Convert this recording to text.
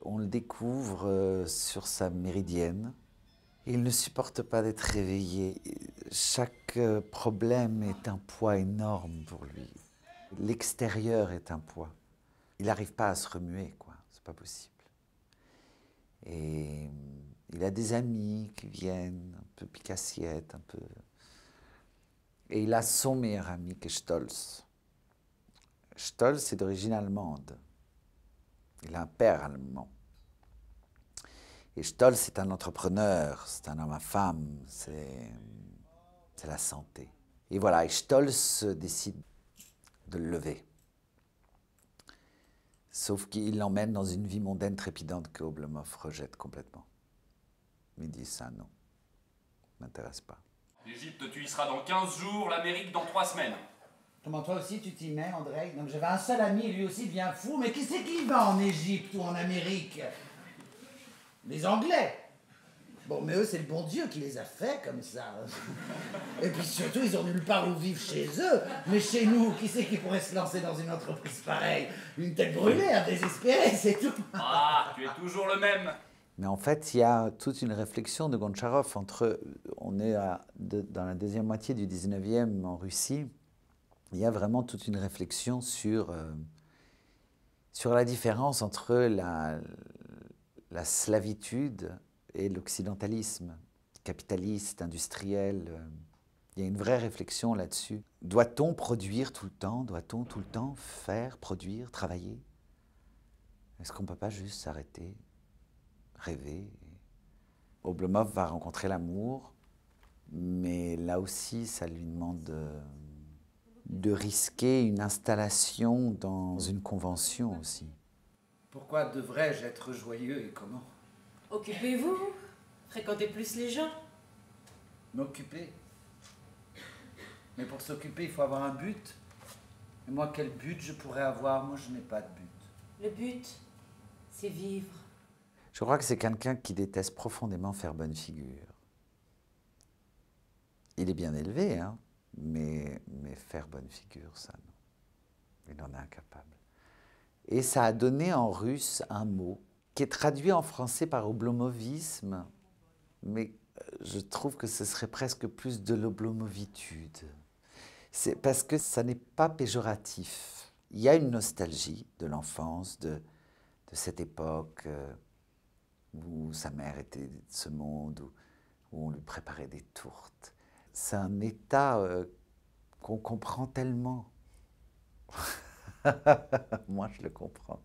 On le découvre sur sa méridienne. Il ne supporte pas d'être réveillé. Chaque problème est un poids énorme pour lui. L'extérieur est un poids. Il n'arrive pas à se remuer, quoi. C'est pas possible. Et il a des amis qui viennent, un peu pique-assiette, un peu. Et il a son meilleur ami qui est Stolz. Stolz est d'origine allemande. Il a un père allemand. Et Stolz est un entrepreneur, c'est un homme à femme, c'est la santé. Et voilà, et Stolz décide de le lever. Sauf qu'il l'emmène dans une vie mondaine trépidante que Oblomov rejette complètement. Il dit ça, non, m'intéresse pas. L'Égypte, tu y seras dans 15 jours, l'Amérique dans 3 semaines. Comment toi aussi tu t'y mets, André? Donc j'avais un seul ami, lui aussi devient fou, mais qui c'est qui va en Égypte ou en Amérique? Les Anglais. Bon, mais eux, c'est le bon Dieu qui les a fait comme ça. Et puis surtout, ils ont nulle part où vivre chez eux. Mais chez nous, qui c'est qui pourrait se lancer dans une entreprise pareille? Une tête brûlée, un désespéré, c'est tout. Ah, tu es toujours le même. Mais en fait, il y a toute une réflexion de Gontcharov entre... On est dans la deuxième moitié du 19e en Russie. Il y a vraiment toute une réflexion sur la différence entre la slavitude et l'occidentalisme capitaliste, industriel. Il y a une vraie réflexion là-dessus. Doit-on produire tout le temps? Doit-on tout le temps faire, produire, travailler? Est-ce qu'on ne peut pas juste s'arrêter, rêver? Oblomov va rencontrer l'amour, mais là aussi, ça lui demande de risquer une installation dans une convention aussi. Pourquoi devrais-je être joyeux et comment? Occupez-vous, fréquentez plus les gens. M'occuper. Mais pour s'occuper, il faut avoir un but. Et moi, quel but je pourrais avoir? Moi, je n'ai pas de but. Le but, c'est vivre. Je crois que c'est quelqu'un qui déteste profondément faire bonne figure. Il est bien élevé, hein, mais faire bonne figure, ça, non. Il en est incapable. Et ça a donné en russe un mot qui est traduit en français par oblomovisme, mais je trouve que ce serait presque plus de l'oblomovitude. C'est parce que ça n'est pas péjoratif. Il y a une nostalgie de l'enfance, de cette époque où sa mère était de ce monde, où on lui préparait des tourtes. C'est un état qu'on comprend tellement. Moi, je le comprends.